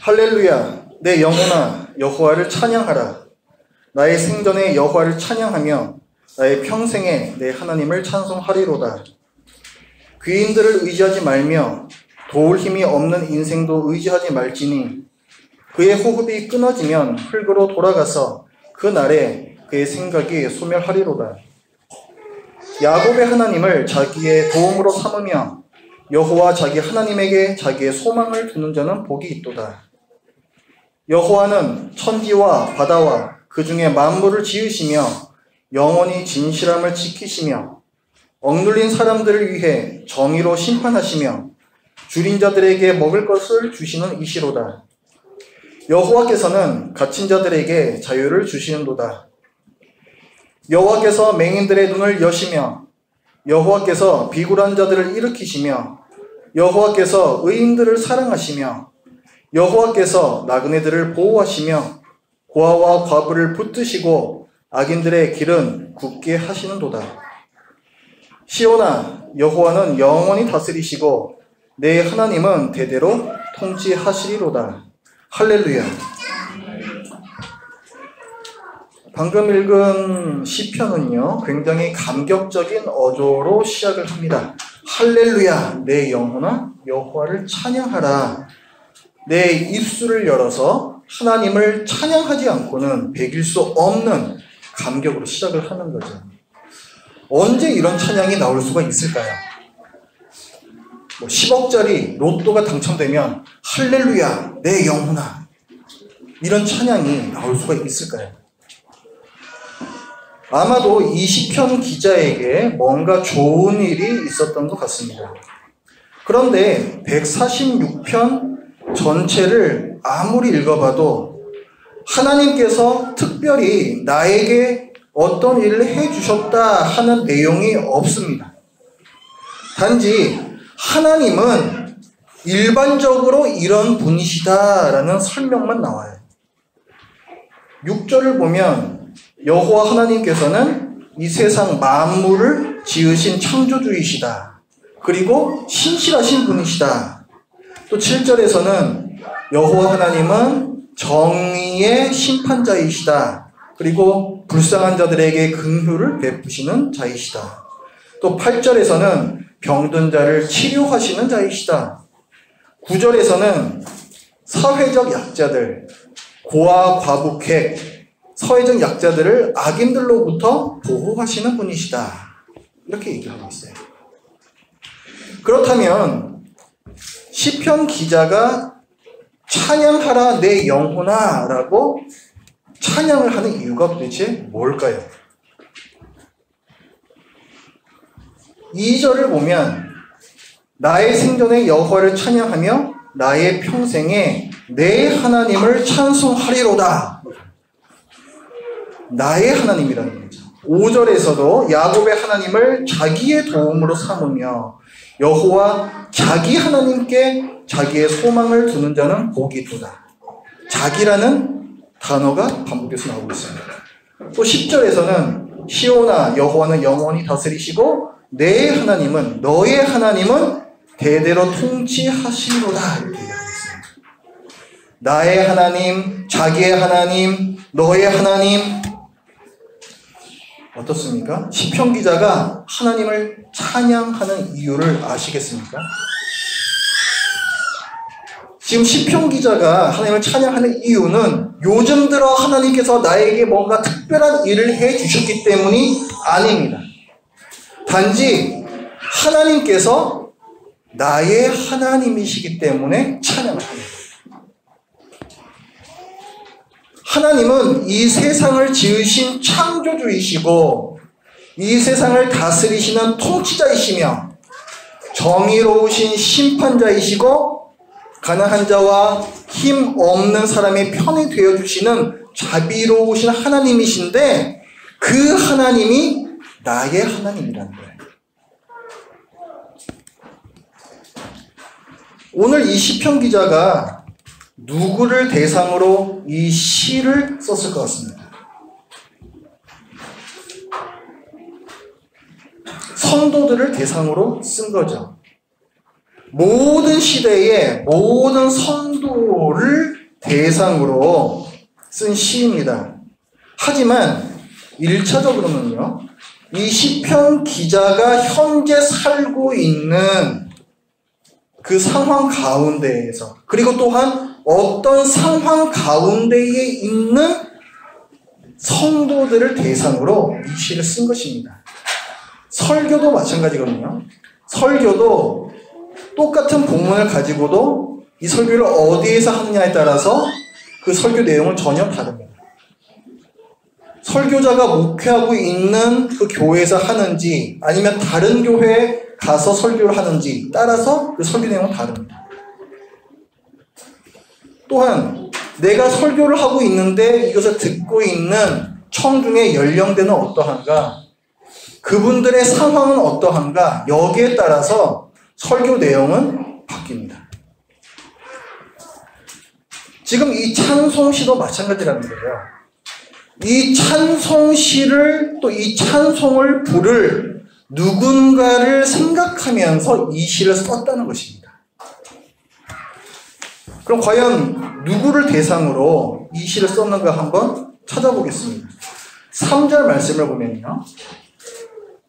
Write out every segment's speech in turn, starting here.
할렐루야, 내 영혼아 여호와를 찬양하라. 나의 생전에 여호와를 찬양하며 나의 평생에 내 하나님을 찬송하리로다. 귀인들을 의지하지 말며 도울 힘이 없는 인생도 의지하지 말지니 그의 호흡이 끊어지면 흙으로 돌아가서 그 날에 그의 생각이 소멸하리로다. 야곱의 하나님을 자기의 도움으로 삼으며 여호와 자기 하나님에게 자기의 소망을 두는 자는 복이 있도다. 여호와는 천지와 바다와 그 중에 만물을 지으시며 영원히 진실함을 지키시며 억눌린 사람들을 위해 정의로 심판하시며 줄인 자들에게 먹을 것을 주시는 이시로다. 여호와께서는 갇힌 자들에게 자유를 주시는도다. 여호와께서 맹인들의 눈을 여시며 여호와께서 비굴한 자들을 일으키시며 여호와께서 의인들을 사랑하시며 여호와께서 나그네들을 보호하시며 고아와 과부를 붙드시고 악인들의 길은 굳게 하시는도다. 시온아, 여호와는 영원히 다스리시고 내 하나님은 대대로 통치하시리로다. 할렐루야. 방금 읽은 시편은요, 굉장히 감격적인 어조로 시작을 합니다. 할렐루야, 내 영혼아 여호와를 찬양하라. 내 입술을 열어서 하나님을 찬양하지 않고는 배길 수 없는 감격으로 시작을 하는 거죠. 언제 이런 찬양이 나올 수가 있을까요? 10억짜리 로또가 당첨되면 할렐루야 내 영혼아 이런 찬양이 나올 수가 있을까요? 아마도 이 시편 기자에게 뭔가 좋은 일이 있었던 것 같습니다. 그런데 146편 전체를 아무리 읽어봐도 하나님께서 특별히 나에게 어떤 일을 해주셨다 하는 내용이 없습니다. 단지 하나님은 일반적으로 이런 분이시다라는 설명만 나와요. 6절을 보면 여호와 하나님께서는 이 세상 만물을 지으신 창조주이시다. 그리고 신실하신 분이시다. 또 7절에서는 여호와 하나님은 정의의 심판자이시다. 그리고 불쌍한 자들에게 긍휼을 베푸시는 자이시다. 또 8절에서는 병든 자를 치료하시는 자이시다. 9절에서는 사회적 약자들, 고아 과부객, 사회적 약자들을 악인들로부터 보호하시는 분이시다. 이렇게 얘기하고 있어요. 그렇다면 시편 기자가 찬양하라 내 영혼아 라고 찬양을 하는 이유가 도대체 뭘까요? 2절을 보면 나의 생전에 여호와를 찬양하며 나의 평생에 내 하나님을 찬송하리로다. 나의 하나님이라는 거죠. 5절에서도 야곱의 하나님을 자기의 도움으로 삼으며 여호와 자기 하나님께 자기의 소망을 두는 자는 복이 있도다. 자기라는 단어가 반복해서 나오고 있습니다. 또 10절에서는 시온아 여호와는 영원히 다스리시고 내 하나님은 너의 하나님은 대대로 통치하시리로다. 이렇게 얘기하고 있습니다. 나의 하나님, 자기의 하나님, 너의 하나님. 어떻습니까? 시편 기자가 하나님을 찬양하는 이유를 아시겠습니까? 지금 시편 기자가 하나님을 찬양하는 이유는 요즘 들어 하나님께서 나에게 뭔가 특별한 일을 해주셨기 때문이 아닙니다. 단지 하나님께서 나의 하나님이시기 때문에 찬양을 합니다. 하나님은 이 세상을 지으신 창조주이시고 이 세상을 다스리시는 통치자이시며 정의로우신 심판자이시고 가난한 자와 힘 없는 사람의 편이 되어주시는 자비로우신 하나님이신데 그 하나님이 나의 하나님이라는 거예요. 오늘 이 시편 기자가 누구를 대상으로 이 시를 썼을 것 같습니다. 성도들을 대상으로 쓴 거죠. 모든 시대의 모든 성도를 대상으로 쓴 시입니다. 하지만 1차적으로는요, 이 시편 기자가 현재 살고 있는 그 상황 가운데에서, 그리고 또한 어떤 상황 가운데에 있는 성도들을 대상으로 이 시를 쓴 것입니다. 설교도 마찬가지거든요. 설교도 똑같은 본문을 가지고도 이 설교를 어디에서 하느냐에 따라서 그 설교 내용은 전혀 다릅니다. 설교자가 목회하고 있는 그 교회에서 하는지 아니면 다른 교회에 가서 설교를 하는지 따라서 그 설교 내용은 다릅니다. 또한 내가 설교를 하고 있는데 이것을 듣고 있는 청중의 연령대는 어떠한가, 그분들의 상황은 어떠한가, 여기에 따라서 설교 내용은 바뀝니다. 지금 이 찬송시도 마찬가지라는 거예요. 이 찬송시를, 또 이 찬송을 부를 누군가를 생각하면서 이 시를 썼다는 것입니다. 그럼 과연 누구를 대상으로 이 시를 썼는가 한번 찾아보겠습니다. 3절 말씀을 보면요.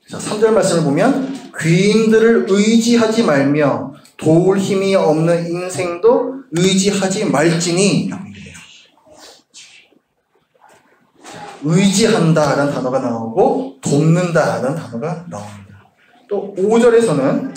자, 3절 말씀을 보면 귀인들을 의지하지 말며 도울 힘이 없는 인생도 의지하지 말지니 라고 얘기해요. 의지한다라는 단어가 나오고 돕는다라는 단어가 나옵니다. 또 5절에서는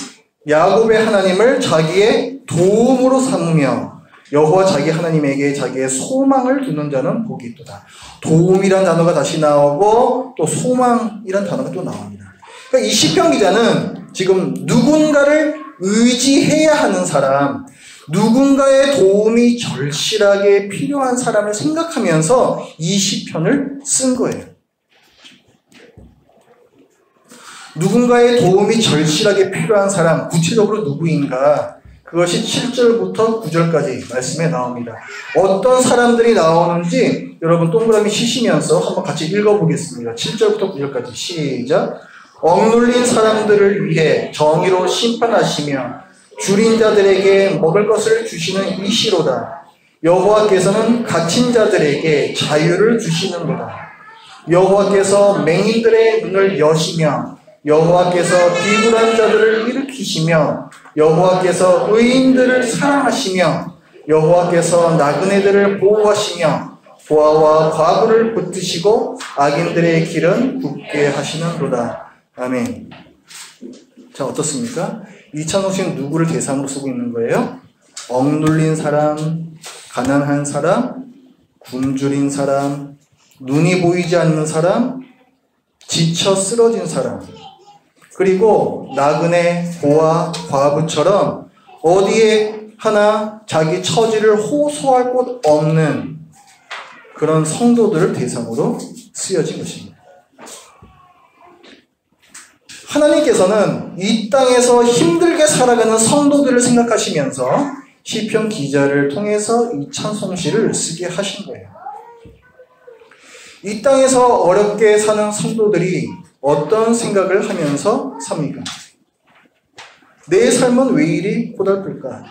야곱의 하나님을 자기의 도움으로 삼으며 여호와 자기 하나님에게 자기의 소망을 두는 자는 복이 있도다. 도움이란 단어가 다시 나오고 또 소망이란 단어가 또 나옵니다. 그러니까 이 시편 기자는 지금 누군가를 의지해야 하는 사람, 누군가의 도움이 절실하게 필요한 사람을 생각하면서 이 시편을 쓴 거예요. 누군가의 도움이 절실하게 필요한 사람, 구체적으로 누구인가? 그것이 7절부터 9절까지 말씀에 나옵니다. 어떤 사람들이 나오는지 여러분 동그라미 치시면서 한번 같이 읽어보겠습니다. 7절부터 9절까지 시작. 억눌린 사람들을 위해 정의로 심판하시며 줄인 자들에게 먹을 것을 주시는 이시로다. 여호와께서는 갇힌 자들에게 자유를 주시는도다. 여호와께서 맹인들의 눈을 여시며 여호와께서 비굴한 자들을 일으키시며 여호와께서 의인들을 사랑하시며 여호와께서 나그네들을 보호하시며 고아와 과부를 붙드시고 악인들의 길은 굳게 하시는도다. 아멘. 자, 어떻습니까? 이 찬송시는 누구를 대상으로 쓰고 있는 거예요? 억눌린 사람, 가난한 사람, 굶주린 사람, 눈이 보이지 않는 사람, 지쳐 쓰러진 사람, 그리고 나그네, 고아, 과부처럼 어디에 하나 자기 처지를 호소할 곳 없는 그런 성도들을 대상으로 쓰여진 것입니다. 하나님께서는 이 땅에서 힘들게 살아가는 성도들을 생각하시면서 시편 기자를 통해서 이 찬송시를 쓰게 하신 거예요. 이 땅에서 어렵게 사는 성도들이 어떤 생각을 하면서 삽니까? 내 삶은 왜 이리 고달플까?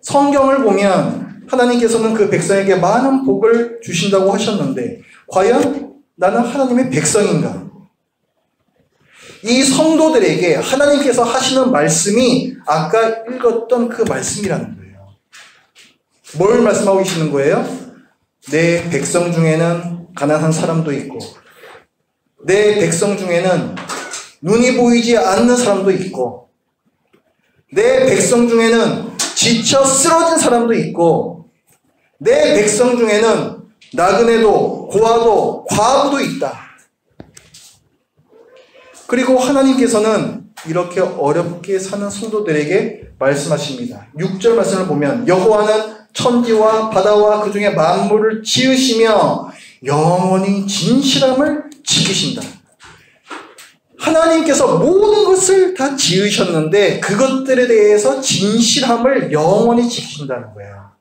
성경을 보면 하나님께서는 그 백성에게 많은 복을 주신다고 하셨는데 과연 나는 하나님의 백성인가? 이 성도들에게 하나님께서 하시는 말씀이 아까 읽었던 그 말씀이라는 거예요. 뭘 말씀하고 계시는 거예요? 내 백성 중에는 가난한 사람도 있고 내 백성 중에는 눈이 보이지 않는 사람도 있고 내 백성 중에는 지쳐 쓰러진 사람도 있고 내 백성 중에는 나그네도 고아도 과부도 있다. 그리고 하나님께서는 이렇게 어렵게 사는 성도들에게 말씀하십니다. 6절 말씀을 보면 여호와는 천지와 바다와 그 중에 만물을 지으시며 영원히 진실함을 지키신다. 하나님께서 모든 것을 다 지으셨는데 그것들에 대해서 진실함을 영원히 지키신다는 거예요.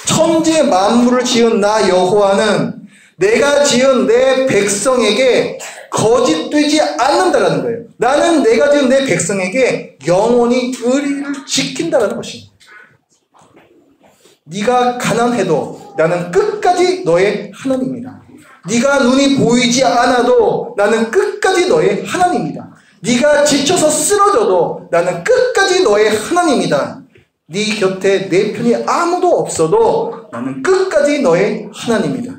천지 만물을 지은 나 여호와는 내가 지은 내 백성에게 거짓되지 않는다라는 거예요. 나는 내가 지은 내 백성에게 영원히 의리를 지킨다라는 것입니다. 네가 가난해도 나는 끝까지 너의 하나님이다. 네가 눈이 보이지 않아도 나는 끝까지 너의 하나님이다. 네가 지쳐서 쓰러져도 나는 끝까지 너의 하나님이다. 네 곁에 내 편이 아무도 없어도 나는 끝까지 너의 하나님이다.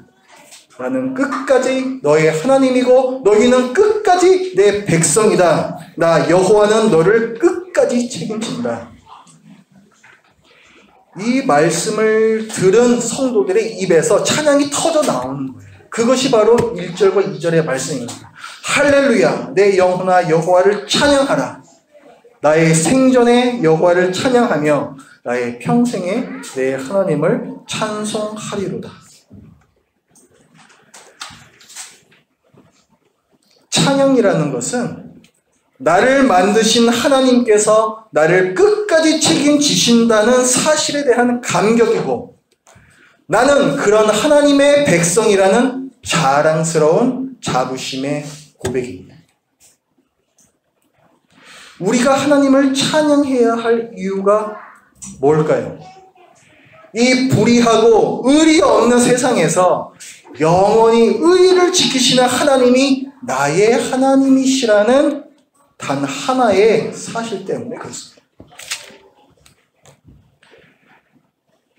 나는 끝까지 너의 하나님이고 너희는 끝까지 내 백성이다. 나 여호와는 너를 끝까지 책임진다. 이 말씀을 들은 성도들의 입에서 찬양이 터져 나오는 거예요. 그것이 바로 1절과 2절의 말씀입니다. 할렐루야, 내 영혼아 여호와를 찬양하라. 나의 생전에 여호와를 찬양하며 나의 평생에 내 하나님을 찬송하리로다. 찬양이라는 것은 나를 만드신 하나님께서 나를 끝까지 책임지신다는 사실에 대한 감격이고, 나는 그런 하나님의 백성이라는 자랑스러운 자부심의 고백입니다. 우리가 하나님을 찬양해야 할 이유가 뭘까요? 이 불의하고 의리 없는 세상에서 영원히 의를 지키시는 하나님이 나의 하나님이시라는 단 하나의 사실 때문에 그렇습니다.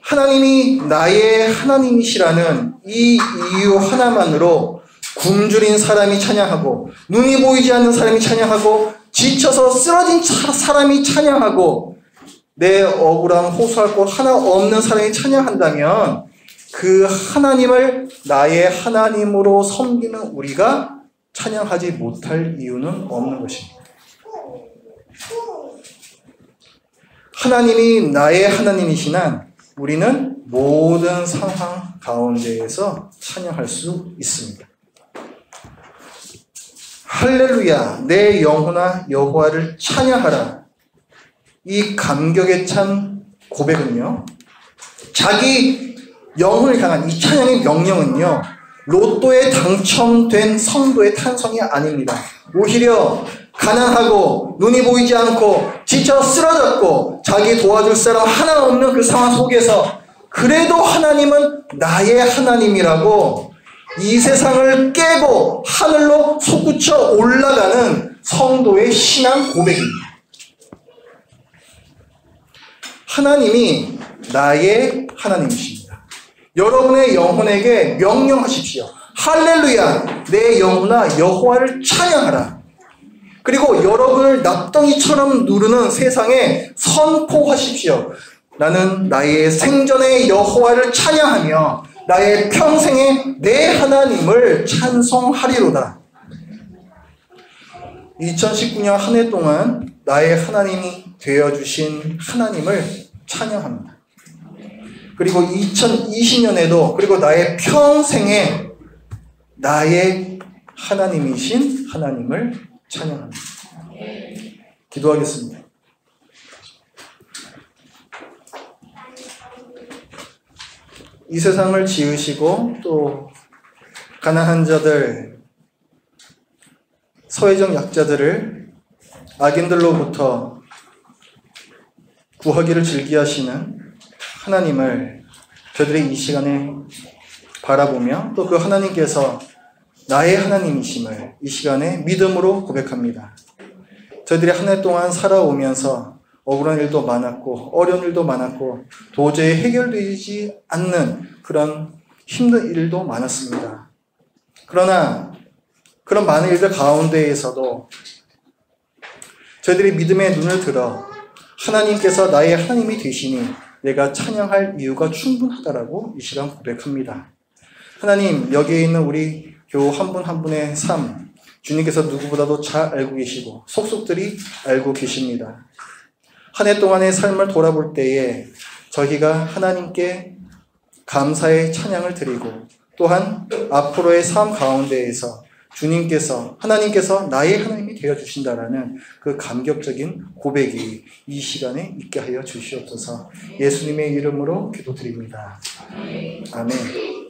하나님이 나의 하나님이시라는 이 이유 하나만으로 굶주린 사람이 찬양하고, 눈이 보이지 않는 사람이 찬양하고, 지쳐서 쓰러진 사람이 찬양하고, 내 억울함 호소할 것 하나 없는 사람이 찬양한다면 그 하나님을 나의 하나님으로 섬기는 우리가 찬양하지 못할 이유는 없는 것입니다. 하나님이 나의 하나님이시나 우리는 모든 상황 가운데에서 찬양할 수 있습니다. 할렐루야, 내 영혼아 여호와를 찬양하라. 이 감격에 찬 고백은요, 자기 영혼을 향한 이 찬양의 명령은요, 로또에 당첨된 성도의 탄성이 아닙니다. 오히려 가난하고 눈이 보이지 않고 지쳐 쓰러졌고 자기 도와줄 사람 하나 없는 그 상황 속에서 그래도 하나님은 나의 하나님이라고 이 세상을 깨고 하늘로 솟구쳐 올라가는 성도의 신앙 고백입니다. 하나님이 나의 하나님이십니다. 여러분의 영혼에게 명령하십시오. 할렐루야, 내 영혼아 여호와를 찬양하라. 그리고 여러분을 납덩이처럼 누르는 세상에 선포하십시오. 나는 나의 생전에 여호와를 찬양하며 나의 평생에 내 하나님을 찬송하리로다. 2019년 한 해 동안 나의 하나님이 되어주신 하나님을 찬양합니다. 그리고 2020년에도 그리고 나의 평생에 나의 하나님이신 하나님을 찬양합니다. 기도하겠습니다. 이 세상을 지으시고 또 가난한 자들, 사회적 약자들을 악인들로부터 구하기를 즐기하시는 하나님을 저들이 이 시간에 바라보며 또 그 하나님께서 나의 하나님이심을 이 시간에 믿음으로 고백합니다. 저희들이 한 해 동안 살아오면서 억울한 일도 많았고 어려운 일도 많았고 도저히 해결되지 않는 그런 힘든 일도 많았습니다. 그러나 그런 많은 일들 가운데에서도 저희들이 믿음의 눈을 들어 하나님께서 나의 하나님이 되시니 내가 찬양할 이유가 충분하다라고 이 시간 고백합니다. 하나님, 여기에 있는 우리 교우 한 분 한 분의 삶, 주님께서 누구보다도 잘 알고 계시고 속속들이 알고 계십니다. 한 해 동안의 삶을 돌아볼 때에 저희가 하나님께 감사의 찬양을 드리고 또한 앞으로의 삶 가운데에서 주님께서, 하나님께서 나의 하나님이 되어주신다라는 그 감격적인 고백이 이 시간에 있게 하여 주시옵소서. 예수님의 이름으로 기도드립니다. 아멘.